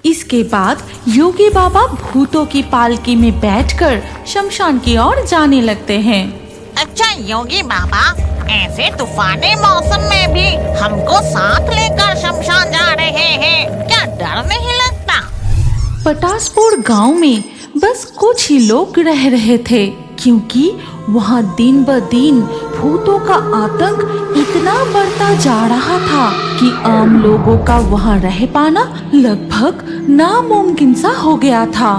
इसके बाद योगी बाबा भूतों की पालकी में बैठकर शमशान की ओर जाने लगते हैं। अच्छा योगी बाबा, ऐसे तूफानी मौसम में भी हमको साथ लेकर शमशान जा रहे हैं, क्या डर नहीं लगता? पटासपुर गांव में बस कुछ ही लोग रह रहे थे, क्योंकि वहां दिन ब दिन भूतों का आतंक इतना बढ़ता जा रहा था कि आम लोगों का वहां रह पाना लगभग नामुमकिन सा हो गया था।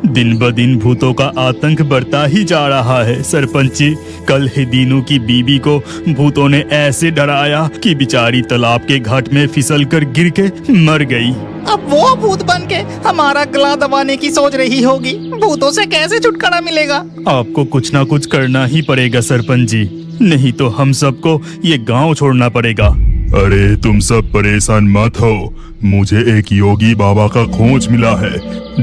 दिन ब दिन भूतों का आतंक बढ़ता ही जा रहा है सरपंच जी। कल ही दीनू की बीबी को भूतों ने ऐसे डराया कि बेचारी तालाब के घाट में फिसल कर गिर के मर गई। अब वो भूत बन के हमारा गला दबाने की सोच रही होगी। भूतों से कैसे छुटकारा मिलेगा? आपको कुछ ना कुछ करना ही पड़ेगा सरपंच जी, नहीं तो हम सबको ये गांव छोड़ना पड़ेगा। अरे तुम सब परेशान मत हो, मुझे एक योगी बाबा का खोज मिला है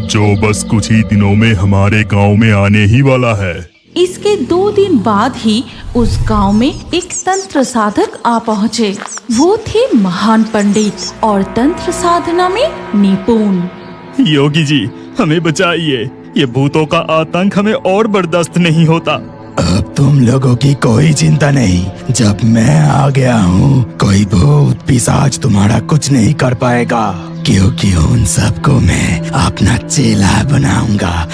जो बस कुछ ही दिनों में हमारे गांव में आने ही वाला है। इसके 2 दिन बाद ही उस गांव में एक तंत्र साधक आ पहुँचे। वो थे महान पंडित और तंत्र साधना में निपुण। योगी जी हमें बचाइए, ये भूतों का आतंक हमें और बर्दाश्त नहीं होता। अब तुम लोगों की कोई चिंता नहीं, जब मैं आ गया हूँ कोई भूत पिशाच तुम्हारा कुछ नहीं कर पाएगा, क्योंकि उन सबको मैं अपना चेला बनाऊंगा।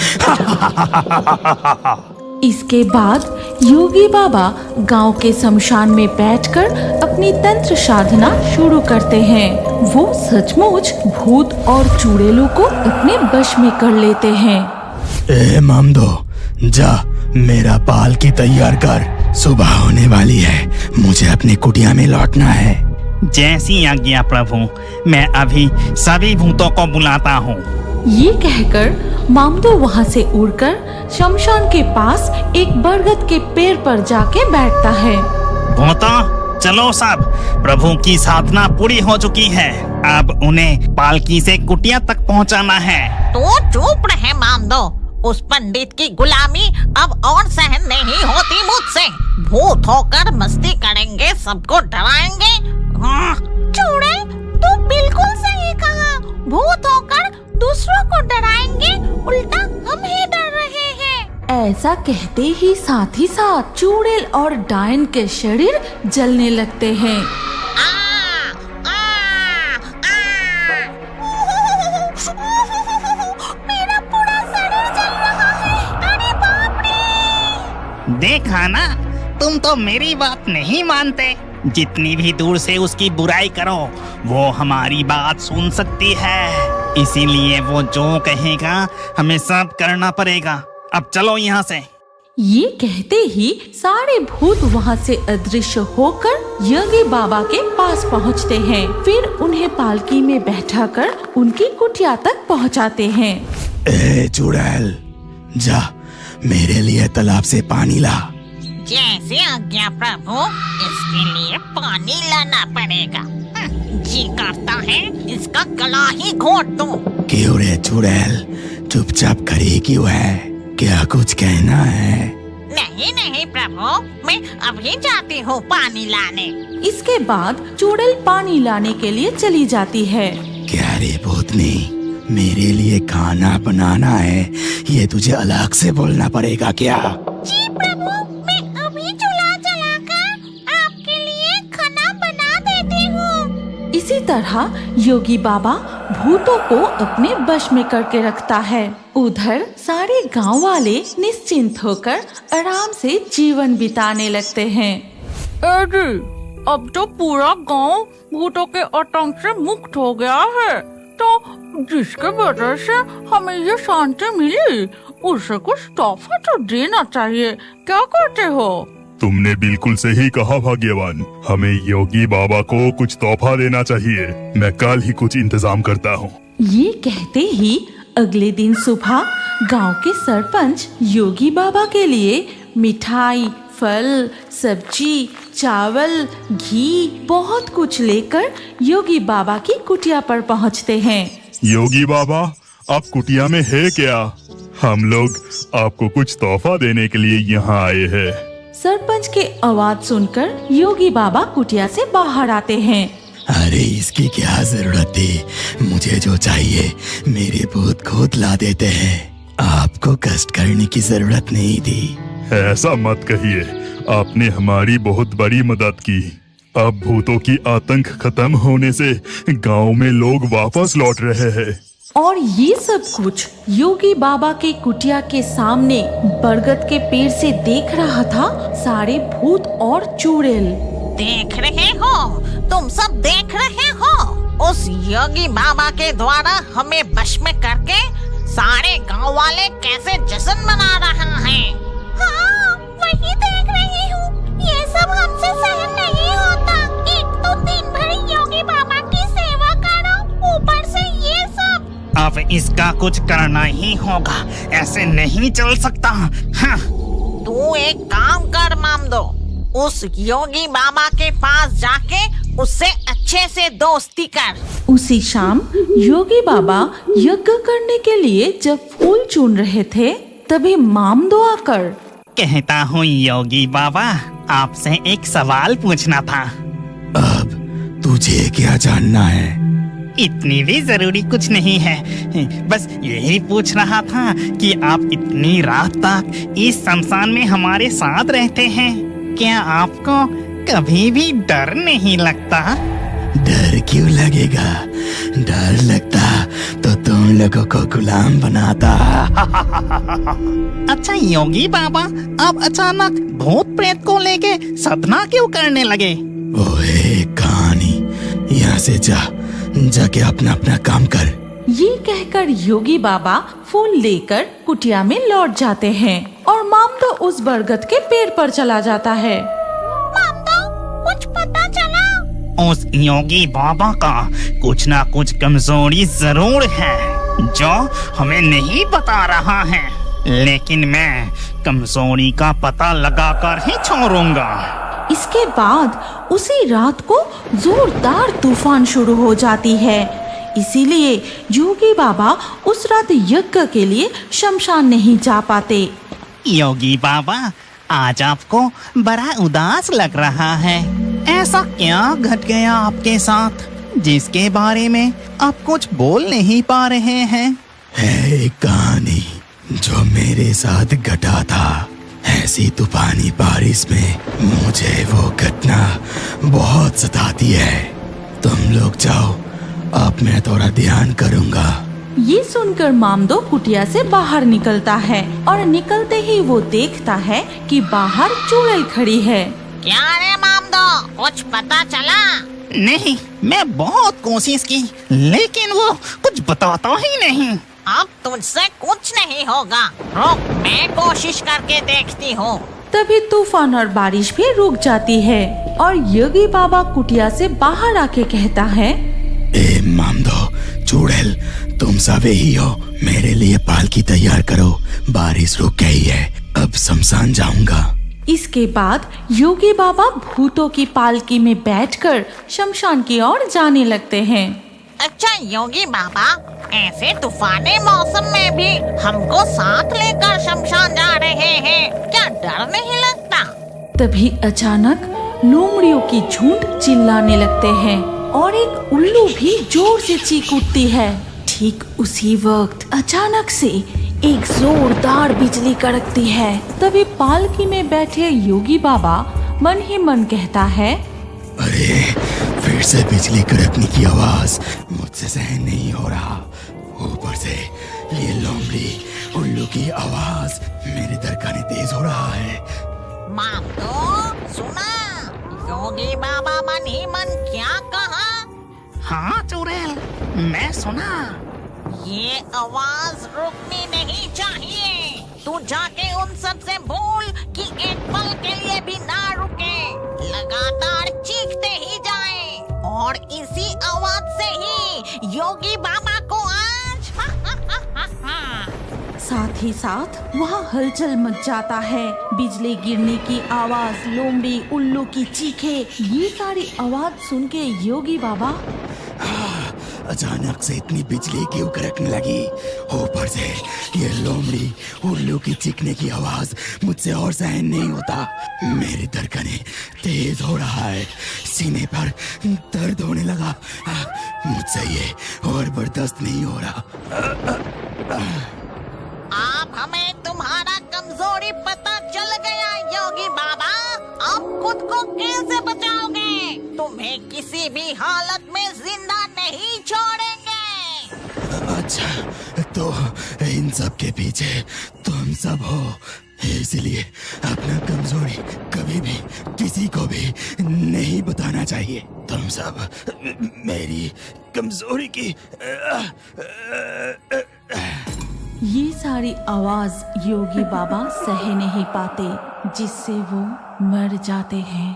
इसके बाद योगी बाबा गांव के शमशान में बैठकर अपनी तंत्र साधना शुरू करते हैं। वो सचमुच भूत और चुड़ैलों को अपने वश में कर लेते हैं। ए मामदो, जा मेरा पालकी तैयार कर, सुबह होने वाली है, मुझे अपनी कुटिया में लौटना है। जैसी आज्ञा प्रभु, मैं अभी सभी भूतों को बुलाता हूँ। ये कहकर मामदो वहाँ से उड़कर शमशान के पास एक बरगद के पेड़ पर जाके बैठता है। भूतों चलो सब, प्रभु की साधना पूरी हो चुकी है, अब उन्हें पालकी से कुटिया तक पहुँचाना है। तो चुप रहे मामदो, उस पंडित की गुलामी अब और सहन नहीं होती मुझसे। भूत होकर मस्ती करेंगे, सबको डराएंगे। चुड़ैल, तू बिल्कुल सही कहा, भूत होकर दूसरों को डराएंगे, उल्टा हम ही डर रहे हैं। ऐसा कहते ही साथ चुड़ैल और डायन के शरीर जलने लगते हैं। मेरा पूरा शरीर जल रहा है, अरे बाप रे! देखा ना, तुम तो मेरी बात नहीं मानते। जितनी भी दूर से उसकी बुराई करो, वो हमारी बात सुन सकती है, इसीलिए वो जो कहेगा हमें सब करना पड़ेगा। अब चलो यहाँ से। ये कहते ही सारे भूत वहाँ से अदृश्य होकर योगी बाबा के पास पहुँचते हैं। फिर उन्हें पालकी में बैठाकर उनकी कुटिया तक पहुँचाते हैं। ए चुड़ैल, जा मेरे लिए तालाब से पानी ला। जैसे आज्ञा प्रभु, इसके लिए पानी लाना पड़ेगा। जी करता है इसका गला ही घोट दूं। क्यों रे चुड़ैल, चुपचाप खड़ी क्यों है? क्या कुछ कहना है? नहीं प्रभु, मैं अभी जाती हूँ पानी लाने। इसके बाद चुड़ैल पानी लाने के लिए चली जाती है। क्या रे भूतनी, मेरे लिए खाना बनाना है, ये तुझे अलग से बोलना पड़ेगा क्या? जी प्रभु, मैं अभी चूल्हा जलाकर आपके लिए खाना बना देती हूँ। इसी तरह योगी बाबा भूतों को अपने वश में करके रखता है। उधर सारे गांव वाले निश्चिंत होकर आराम से जीवन बिताने लगते हैं। अरे अब तो पूरा गांव भूतों के आतंक से मुक्त हो गया है, तो जिसके वजह से हमें ये शांति मिली, उसे कुछ तोहफा तो देना चाहिए। क्या कहते हो? तुमने बिल्कुल सही कहा भाग्यवान, हमें योगी बाबा को कुछ तोहफा देना चाहिए। मैं कल ही कुछ इंतजाम करता हूँ। ये कहते ही अगले दिन सुबह गांव के सरपंच योगी बाबा के लिए मिठाई, फल, सब्जी, चावल, घी बहुत कुछ लेकर योगी बाबा की कुटिया पर पहुंचते हैं। योगी बाबा, आप कुटिया में है क्या? हम लोग आपको कुछ तोहफा देने के लिए यहाँ आए हैं। सरपंच के आवाज सुनकर योगी बाबा कुटिया से बाहर आते हैं। अरे इसकी क्या जरूरत थी? मुझे जो चाहिए मेरे भूत खुद ला देते हैं। आपको कष्ट करने की जरूरत नहीं थी। ऐसा मत कहिए, आपने हमारी बहुत बड़ी मदद की। अब भूतों की आतंक खत्म होने से गांव में लोग वापस लौट रहे हैं। और ये सब कुछ योगी बाबा के कुटिया के सामने बरगद के पेड़ से देख रहा था सारे भूत और चुड़ैल। देख रहे हो, तुम सब देख रहे हो, उस योगी बाबा के द्वारा हमें वश में करके सारे गांव वाले कैसे जश्न मना रहे हैं। हाँ, वही देख रही हूँ। ये सब हमसे सहन नहीं होता। एक तो दिन भर योगी बाबा की सेवा करो, ऊपर से ये सब। अब इसका कुछ करना ही होगा, ऐसे नहीं चल सकता। हाँ। तू एक काम कर मामदो, उस योगी बाबा के पास जाके उससे अच्छे से दोस्ती कर। उसी शाम योगी बाबा यज्ञ करने के लिए जब फूल चुन रहे थे तभी मामदो आकर कहता हूँ योगी बाबा, आपसे एक सवाल पूछना था। अब तुझे क्या जानना है? इतनी भी जरूरी कुछ नहीं है, बस यही पूछ रहा था कि आप इतनी रात तक इस शमशान में हमारे साथ रहते हैं, क्या आपको कभी भी डर नहीं लगता? डर क्यों लगेगा? डर लगता तो तुम लोगों को गुलाम बनाता। अच्छा योगी बाबा, आप अचानक भूत प्रेत को लेके साधना क्यों करने लगे? ओए कहानी, यहाँ से जाके अपना अपना काम कर। ये कहकर योगी बाबा फूल लेकर कुटिया में लौट जाते हैं और मामदो उस बरगद के पेड़ पर चला जाता है। मामदो, कुछ पता चला? उस योगी बाबा का कुछ ना कुछ कमजोरी जरूर है जो हमें नहीं बता रहा है, लेकिन मैं कमजोरी का पता लगाकर ही छोड़ूंगा। इसके बाद उसी रात को जोरदार तूफान शुरू हो जाती है। इसीलिए योगी बाबा उस रात यज्ञ के लिए शमशान नहीं जा पाते। योगी बाबा, आज आपको बड़ा उदास लग रहा है। ऐसा क्या घट गया आपके साथ जिसके बारे में आप कुछ बोल नहीं पा रहे हैं? है एक कहानी जो मेरे साथ घटा था। ऐसी तूफानी बारिश में मुझे वो घटना बहुत सताती है। तुम लोग जाओ, अब मैं थोड़ा ध्यान करूंगा। ये सुनकर मामदो कुटिया से बाहर निकलता है और निकलते ही वो देखता है कि बाहर चुड़ैल खड़ी है। क्या रे मामदो, कुछ पता चला? नहीं, मैं बहुत कोशिश की लेकिन वो कुछ बताता ही नहीं। अब तुझसे कुछ नहीं होगा, रुक, मैं कोशिश करके देखती हूँ। तभी तूफान और बारिश भी रुक जाती है और योगी बाबा कुटिया से बाहर आके कहता है, ए मामदो, चुड़ैल, तुम सब ही हो, मेरे लिए पालकी तैयार करो। बारिश रुक गई है, अब शमशान जाऊंगा। इसके बाद योगी बाबा भूतों की पालकी में बैठकर शमशान की ओर जाने लगते हैं। अच्छा योगी बाबा, ऐसे तूफानी मौसम में भी हमको साथ लेकर शमशान जा रहे हैं, क्या डर नहीं लगता? तभी अचानक लोमड़ियों की झुंड चिल्लाने लगते हैं और एक उल्लू भी जोर से चीख उठती है। ठीक उसी वक्त अचानक से एक जोरदार बिजली कड़कती है। तभी पालकी में बैठे योगी बाबा मन ही मन कहता है, अरे फिर से बिजली कड़कने की आवाज मुझसे सहन नहीं हो रहा। ऊपर से ये लोमड़ी उल्लू की आवाज मेरे धड़कने तेज हो रहा है। मामदो, सुना योगी बाबा मन ही मन क्या कहा? हाँ चुड़ैल, मैं सुना। ये आवाज रुकनी नहीं चाहिए। तू जाके उन सब से बोल कि एक पल के लिए भी ना रुके, लगातार चीखते ही जाए और इसी आवाज से ही योगी बाबा को आज साथ ही साथ वहाँ हलचल मच जाता है। बिजली गिरने की आवाज, लोमड़ी, उल्लू की चीखें, ये सारी आवाज सुन के योगी बाबा अचानक से इतनी बिजली क्यों कड़कने लगी? ऊपर से ये लोमड़ी उल्लू की चीखने की आवाज मुझसे और सहन नहीं होता। मेरी धड़कनें तेज हो रहा है, सीने पर दर्द होने लगा। मुझसे ये और बर्दाश्त नहीं हो रहा। अब हमें तुम्हारा कमजोरी पता चल गया योगी बाबा। अब खुद को कैसे बचाओगे? तुम्हें किसी भी हालत में जिंदा नहीं छोड़ेंगे। अच्छा, तो इन सब के पीछे तुम सब हो, इसलिए अपना कमजोरी कभी भी किसी को भी नहीं बताना चाहिए। तुम सब मेरी कमजोरी की ये सारी आवाज योगी बाबा सह नहीं पाते, जिससे वो मर जाते हैं।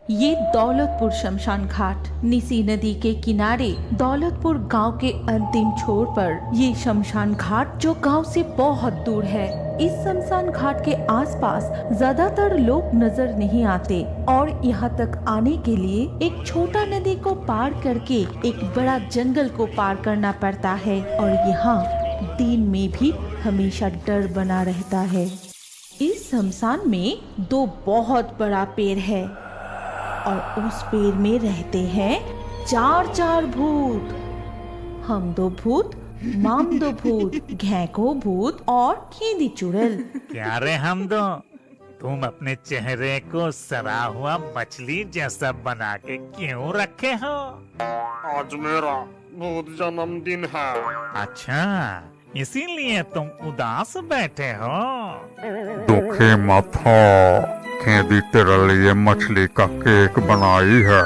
ये दौलतपुर शमशान घाट निसी नदी के किनारे दौलतपुर गांव के अंतिम छोर पर ये शमशान घाट जो गांव से बहुत दूर है। इस शमशान घाट के आसपास ज्यादातर लोग नजर नहीं आते और यहाँ तक आने के लिए एक छोटा नदी को पार करके एक बड़ा जंगल को पार करना पड़ता है और यहाँ दिन में भी हमेशा डर बना रहता है। इस शमशान में दो बहुत बड़ा पेड़ है और उस पेड़ में रहते हैं चार भूत। हम दो भूत, माम दो भूत, घेको भूत और खेदी चुड़ैल। क्या रे हम दो, तुम अपने चेहरे को सड़ा हुआ मछली जैसा बना के क्यों रखे हो? आज मेरा भूत जन्मदिन है। अच्छा, इसीलिए तुम उदास बैठे हो? दुखी मत हो, खेदी तेरे लिए मछली का केक बनाई है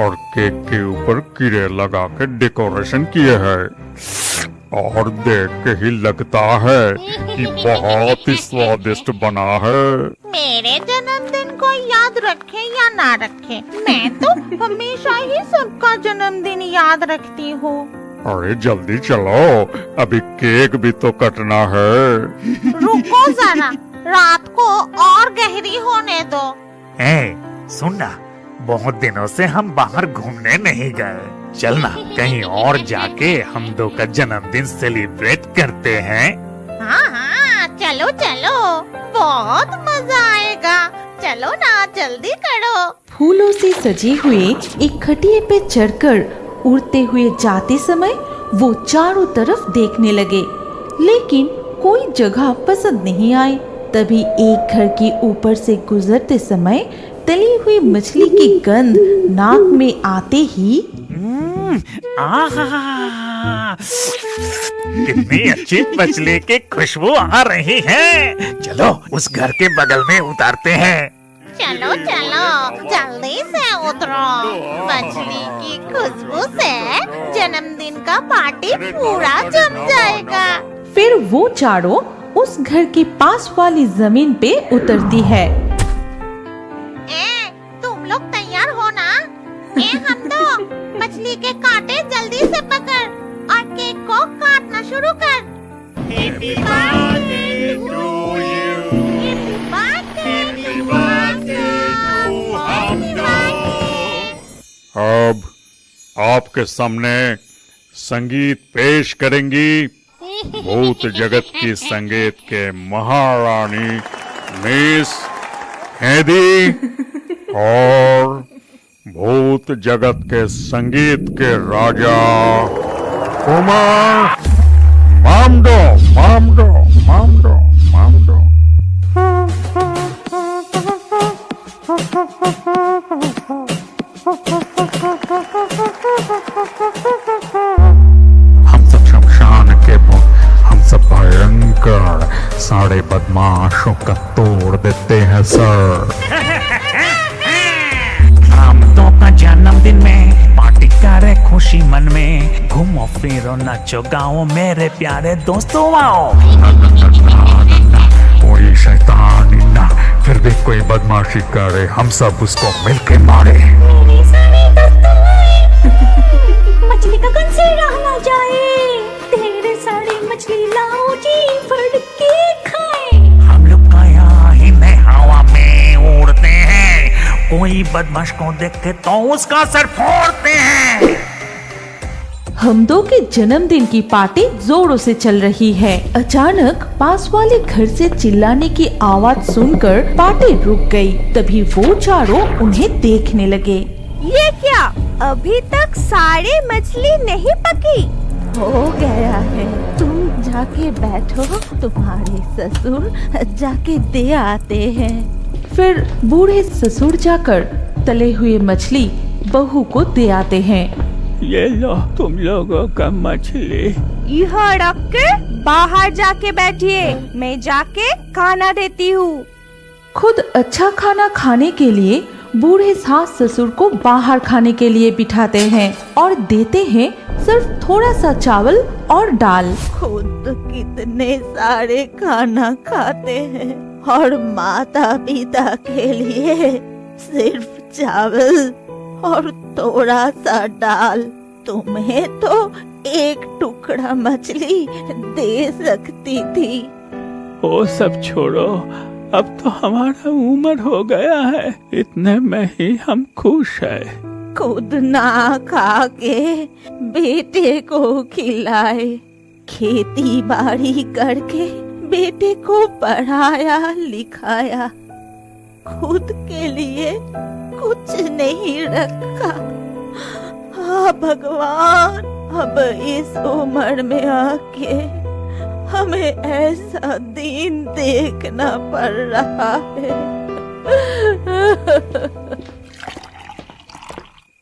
और केक के ऊपर कीड़े लगा के डेकोरेशन किए हैं और देख के ही लगता है कि बहुत ही स्वादिष्ट बना है। मेरे जन्मदिन को याद रखे या ना रखे, मैं तो हमेशा ही सबका जन्मदिन याद रखती हूँ। अरे जल्दी चलो, अभी केक भी तो कटना है। रुको जरा, रात को और गहरी होने दो। सुनना, बहुत दिनों से हम बाहर घूमने नहीं गए। चलना कहीं और जाके हम दो का जन्मदिन सेलिब्रेट करते हैं। हाँ, चलो चलो, बहुत मजा आएगा। चलो ना, जल्दी करो। फूलों से सजे हुए एक खटिए पे चढ़कर उड़ते हुए जाते समय वो चारों तरफ देखने लगे, लेकिन कोई जगह पसंद नहीं आई। तभी एक घर के ऊपर से गुजरते समय तली हुई मछली की गंध नाक में आते ही कितनी अच्छी मछली की खुशबू आ रही है। चलो उस घर के बगल में उतारते हैं। चलो चलो, जल्दी से उतरो। मछली की खुशबू से जन्मदिन का पार्टी पूरा जम जाएगा। फिर वो चारों उस घर के पास वाली जमीन पे उतरती है। तुम लोग तैयार हो ना? हम तो मछली के कांटे जल्दी से पकड़ और केक को काटना शुरू कर। Happy birthday to you, happy birthday to अब आपके सामने संगीत पेश करेंगी भूत जगत की संगीत के महारानी मिस खेदी और भूत जगत के संगीत के राजा कुमार मामडो मामडो मामडो मामडो। हम सब शमशान के हम सब भयंकर सारे बदमाशों का तोड़ देते हैं सर। हम दो का जन्मदिन में पार्टी करे खुशी मन में, घूमो फिरो नाचो गाओ मेरे प्यारे दोस्तों आओ। कोई शैतान ना फिर भी कोई बदमाशी करे, हम सब उसको मिलके मारे। मछली का कौन से रहना जाए, ढेर सारी मछली लाओ जी फड़ के खाए। हम लोग का यहाँ ही में हवा में उड़ते हैं, कोई बदमाश को देखे तो उसका सर फोड़ते हैं। हमदो के जन्मदिन की पार्टी जोरों से चल रही है। अचानक पास वाले घर से चिल्लाने की आवाज सुनकर पार्टी रुक गई। तभी वो चारों उन्हें देखने लगे। ये क्या, अभी तक सारे मछली नहीं पकी? हो गया है, तुम जाके बैठो, तुम्हारे ससुर जाके दे आते हैं। फिर बूढ़े ससुर जाकर तले हुए मछली बहू को दे आते हैं। ये लो तुम लोगों का मछली। यह रख के बाहर जाके बैठिए, मैं जाके खाना देती हूँ। खुद अच्छा खाना खाने के लिए बूढ़े सास ससुर को बाहर खाने के लिए बिठाते हैं और देते हैं सिर्फ थोड़ा सा चावल और दाल। खुद कितने सारे खाना खाते हैं और माता पिता के लिए सिर्फ चावल और थोड़ा सा दाल। तुम्हें तो एक टुकड़ा मछली दे सकती थी। वो सब छोड़ो, अब तो हमारा उम्र हो गया है, इतने में ही हम खुश है। खुद ना खा के बेटे को खिलाए, खेती बाड़ी करके बेटे को पढ़ाया लिखाया, खुद के लिए कुछ नहीं रखा। हाँ भगवान, अब इस उम्र में आके हमें ऐसा दिन देखना पड़ रहा है।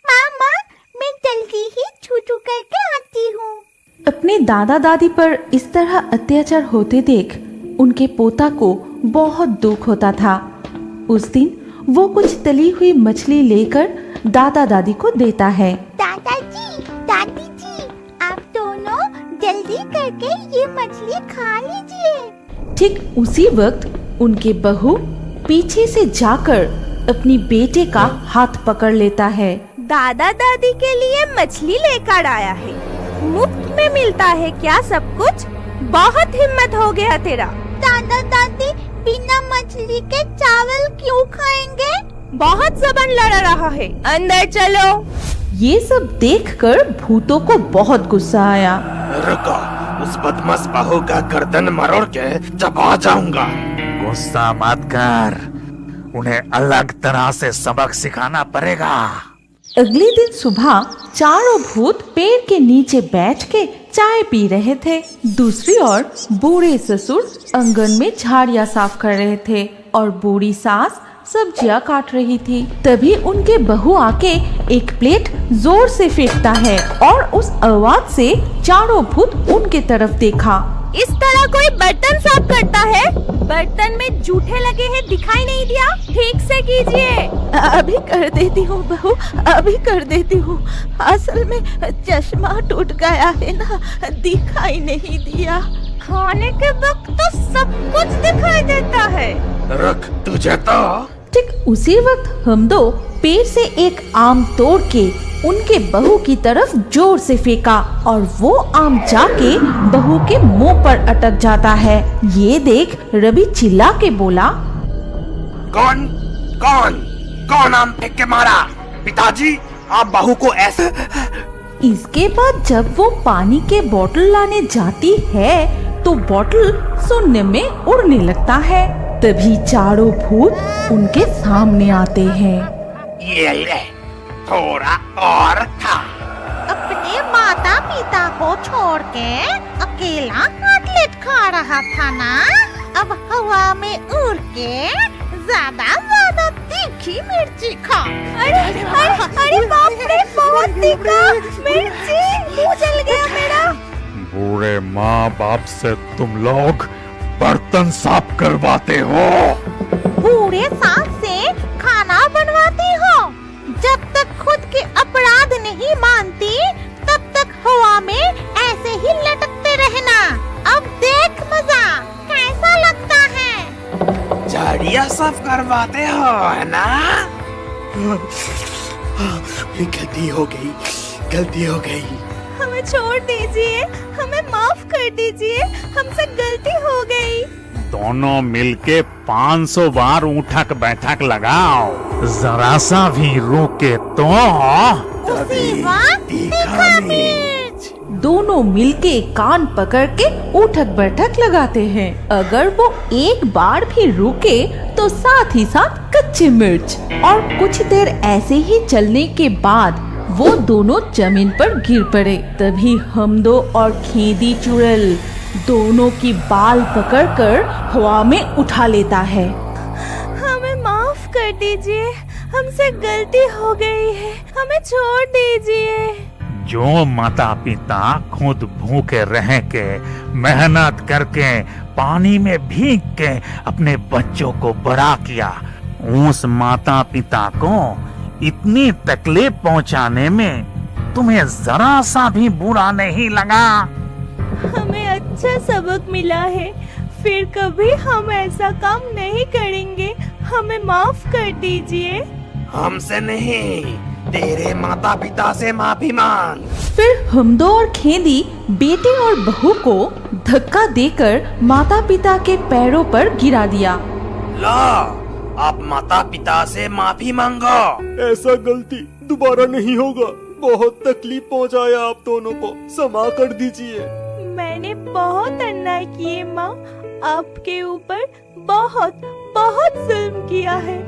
मामा, मैं जल्दी ही छू करके आती हूँ। अपने दादा दादी पर इस तरह अत्याचार होते देख उनके पोता को बहुत दुख होता था। उस दिन वो कुछ तली हुई मछली लेकर दादा दादी को देता है। दादाजी, दादी जी, आप दोनों जल्दी करके ये मछली खा लीजिए। ठीक उसी वक्त उनके बहू पीछे से जाकर अपनी बेटे का हाथ पकड़ लेता है। दादा दादी के लिए मछली लेकर आया है, मुफ्त में मिलता है क्या सब कुछ? बहुत हिम्मत हो गया तेरा। दादा दादी बिना मछली के चावल क्यों खाएंगे? बहुत जबन लड़ा रहा है, अंदर चलो। ये सब देखकर भूतों को बहुत गुस्सा आया। रुको, उस बदमाश बहू का गर्दन मरोड़ के चबा जाऊंगा। गुस्सा मत कर, उन्हें अलग तरह से सबक सिखाना पड़ेगा। अगले दिन सुबह चारों भूत पेड़ के नीचे बैठ के चाय पी रहे थे। दूसरी ओर बूढ़े ससुर आंगन में झाड़ियाँ साफ कर रहे थे और बूढ़ी सास सब्जियां काट रही थी। तभी उनके बहू आके एक प्लेट जोर से फेंकता है और उस आवाज से चारों भूत उनके तरफ देखा। इस तरह कोई बर्तन साफ करता है? बर्तन में जूठे लगे हैं, दिखाई नहीं दिया? ठीक से कीजिए। अभी कर देती हूँ बहू, अभी कर देती हूँ। असल में चश्मा टूट गया है ना, दिखाई नहीं दिया। खाने के वक्त तो सब कुछ दिखाई देता है। रुक, तुझे तो। ठीक उसी वक्त हमदो पेड़ से एक आम तोड़ के उनके बहू की तरफ जोर से फेंका और वो आम जाके बहू के मुंह पर अटक जाता है। ये देख रवि चिल्ला के बोला, कौन कौन कौन आम फेंक के मारा? पिताजी, आप बहू को ऐसे। इसके बाद जब वो पानी के बोतल लाने जाती है तो बोतल शून्य में उड़ने लगता है। तभी चारों भूत उनके सामने आते हैं। ये ले, थोड़ा और खा। अपने माता पिता को छोड़ के अकेला कटलेट खा रहा था ना, अब हवा में उड़ के ज्यादा तीखी मिर्ची खा। अरे बाप रे, बहुत तीखा मिर्ची, मुंह जल गया मेरा। बूढ़े माँ बाप से तुम लोग बर्तन साफ करवाते हो, बूढ़े सास से खाना बनवाती हो। जब तक खुद के अपराध नहीं मानती तब तक हवा में ऐसे ही लटकते रहना। अब देख मजा कैसा लगता है। झाड़ियाँ साफ करवाते हो है ना? गलती हो गई, गलती हो गई। हमें छोड़ दीजिए, हमें माफ कर दीजिए, हमसे गलती हो गई। दोनों मिलके 500 बार उठक बैठक लगाओ, जरा सा भी रुके तो उसी वक्त तीखा मिर्च। दोनों मिलके कान पकड़ के उठक बैठक लगाते हैं। अगर वो एक बार भी रुके तो साथ ही साथ कच्ची मिर्च। और कुछ देर ऐसे ही चलने के बाद वो दोनों जमीन पर गिर पड़े। तभी हमदो और खेदी चुड़ैल दोनों की बाल पकड़कर हवा में उठा लेता है। हमें माफ कर दीजिए, हमसे गलती हो गई है, हमें छोड़ दीजिए। जो माता पिता खुद भूखे रह के मेहनत करके पानी में भीग के अपने बच्चों को बड़ा किया, उस माता पिता को इतनी तकलीफ पहुंचाने में तुम्हें जरा सा भी बुरा नहीं लगा? हमें अच्छा सबक मिला है, फिर कभी हम ऐसा काम नहीं करेंगे, हमें माफ कर दीजिए। हमसे नहीं, तेरे माता पिता से माफी मांग। फिर हमदो और खेदी बेटे और बहू को धक्का देकर माता पिता के पैरों पर गिरा दिया। ला, आप माता पिता से माफी मांगो। ऐसा गलती दोबारा नहीं होगा। बहुत तकलीफ पहुंचाया आप दोनों को, क्षमा कर दीजिए। मैंने बहुत अन्याय किए माँ, आपके ऊपर बहुत बहुत जुल्म किया है,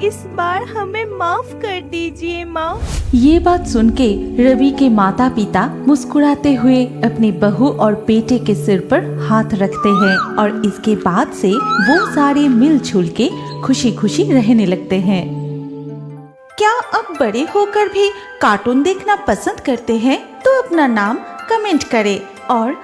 इस बार हमें माफ कर दीजिए माँ। ये बात सुन के रवि के माता पिता मुस्कुराते हुए अपनी बहू और बेटे के सिर पर हाथ रखते हैं और इसके बाद से वो सारे मिलजुल के खुशी खुशी रहने लगते हैं। क्या अब बड़े होकर भी कार्टून देखना पसंद करते हैं? तो अपना नाम कमेंट करें और